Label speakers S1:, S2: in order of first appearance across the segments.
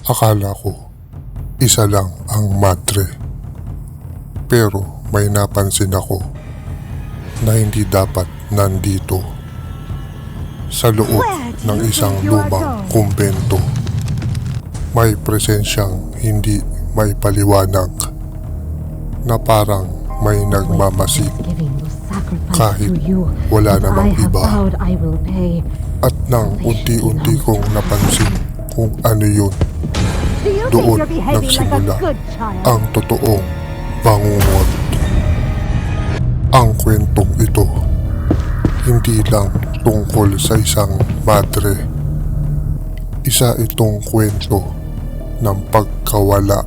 S1: Akala ko isa lang ang madre. Pero may napansin ako na hindi dapat nandito. Sa loob ng isang lumang kumbento, may presensyang hindi may paliwanag na parang may nagmamasid kahit wala namang iba. At nang unti-unti kong napansin kung ano yun, doon nagsimula ang totoong bangungot. Ang kwentong ito hindi lang tungkol sa isang madre. Isa itong kwento ng pagkawala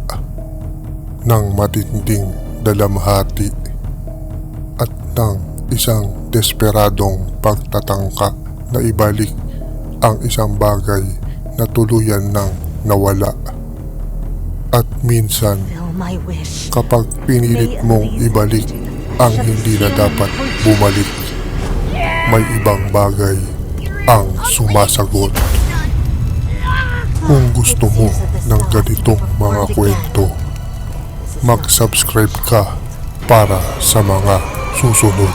S1: ng matinding dalamhati at ng isang desperadong pagtatangka na ibalik ang isang bagay na tuluyan ng nawala. At minsan, kapag pinilit mong ibalik ang hindi na dapat bumalik, may ibang bagay ang sumasagot. Kung gusto mo ng ganitong mga kwento, mag-subscribe ka para sa mga susunod.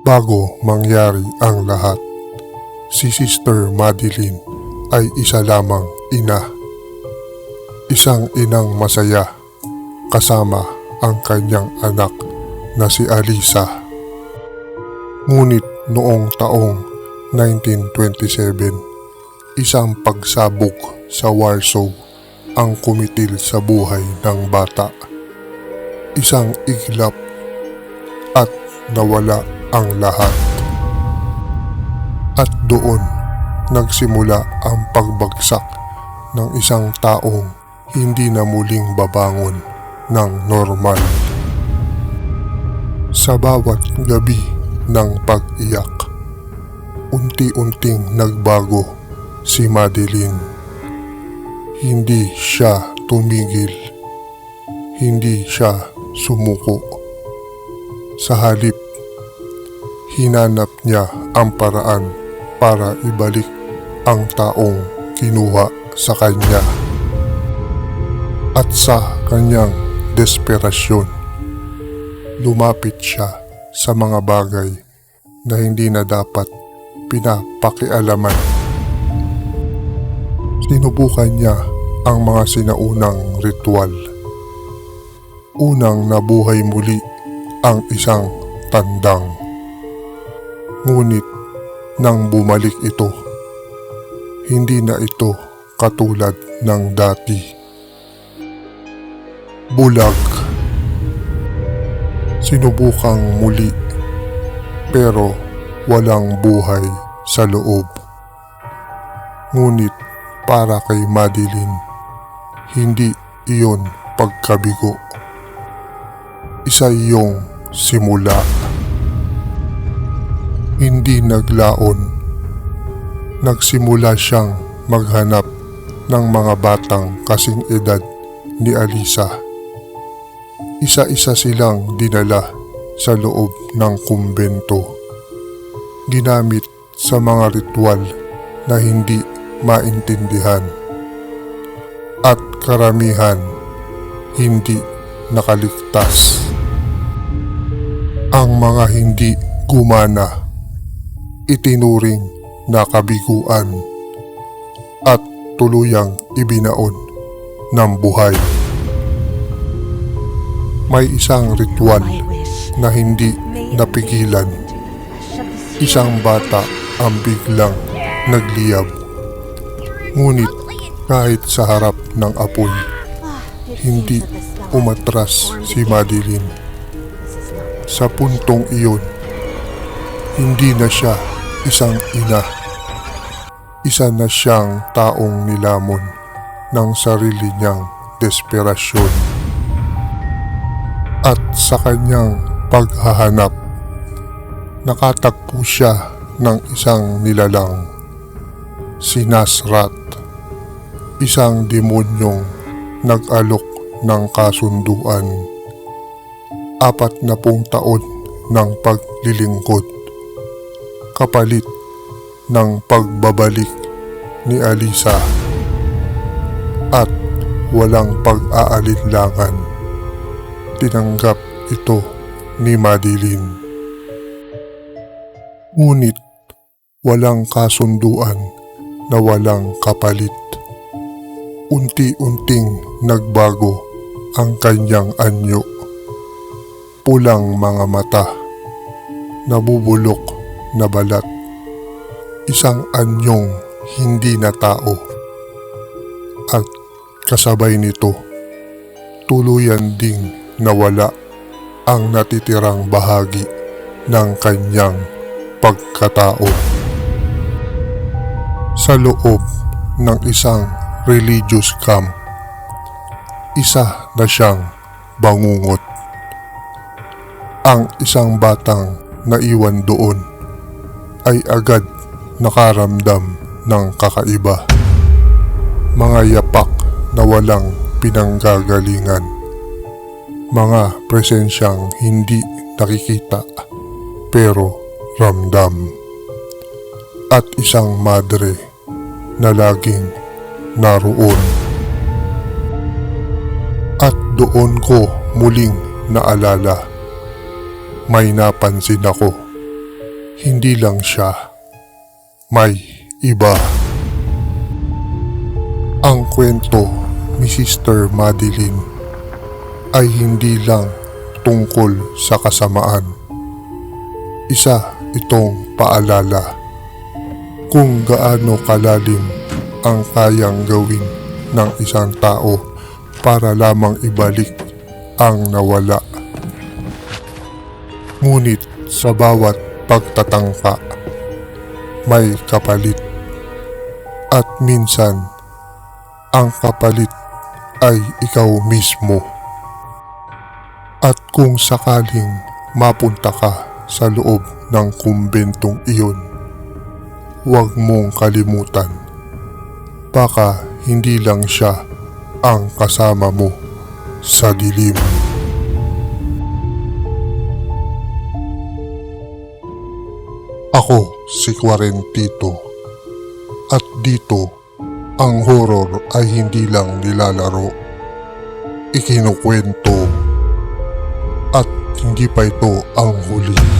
S1: Bago mangyari ang lahat, si Sister Madeline ay isa lamang ina. Isang inang masaya kasama ang kanyang anak na si Alisa. Ngunit noong taong 1927, isang pagsabog sa Warsaw ang kumitil sa buhay ng bata. Isang iglap at nawala ang lahat. At doon nagsimula ang pagbagsak ng isang taong hindi na muling babangon ng normal. Sa bawat gabi ng pag-iyak, unti-unting nagbago si Madeline. Hindi siya tumigil. Hindi siya sumuko. Sa halip, hinanap niya ang paraan para ibalik ang taong kinuha sa kanya. At sa kanyang desperasyon, lumapit siya sa mga bagay na hindi na dapat pinapakialaman. Sinubukan niya ang mga sinaunang ritual. Unang nabuhay muli ang isang tandang. Ngunit nang bumalik ito, hindi na ito katulad ng dati. Bulag. Sinubukang muli pero walang buhay sa loob. Ngunit para kay Madeline, hindi iyon pagkabigo. Isa iyong simula. Hindi naglaon. Nagsimula siyang maghanap ng mga batang kasing edad ni Alisa. Isa-isa silang dinala sa loob ng kumbento. Ginamit sa mga ritual na hindi maintindihan. At karamihan hindi nakaligtas. Ang mga hindi gumana, itinuring na kabiguan at tuluyang ibinaon ng buhay. May isang ritual na hindi napigilan. Isang bata ang biglang nagliyab. Ngunit kahit sa harap ng apoy, hindi umatras si Madeline. Sa puntong iyon, hindi na siya isang ina. Isa na siyang taong nilamon ng sarili niyang desperasyon. At sa kanyang paghahanap, nakatagpo siya ng isang nilalang, si Nasrat, isang demonyong nag-alok ng kasunduan. 40 taon ng paglilingkod kapalit ng pagbabalik ni Alisa at walang pag-aalinlangan. Tinanggap ito ni Madeline. Ngunit walang kasunduan na walang kapalit. Unti-unting nagbago ang kanyang anyo. Pulang mga mata, nabubulok na balat, isang anyong hindi na tao. At kasabay nito, tuluyan ding nawala ang natitirang bahagi ng kanyang pagkatao. Sa loob ng isang religious camp, isa na siyang bangungot. Ang isang batang naiwan doon ay agad nakaramdam ng kakaiba. Mga yapak na walang pinanggagalingan. Mga presensyang hindi nakikita pero ramdam. At isang madre na laging naroon. At doon ko muling naalala, may napansin ako. Hindi lang siya, may iba. Ang kwento ni Sister Madeline ay hindi lang tungkol sa kasamaan. Isa itong paalala kung gaano kalalim ang kayang gawin ng isang tao para lamang ibalik ang nawala. Ngunit sa bawat pagtatangka, may kapalit. At minsan, ang kapalit ay ikaw mismo. At kung sakaling mapunta ka sa loob ng kumbentong iyon, huwag mong kalimutan. Baka hindi lang siya ang kasama mo sa dilim. Ako si Quarentito at dito ang horror ay hindi lang nilalaro, ikinukwento at hindi pa ito ang huli.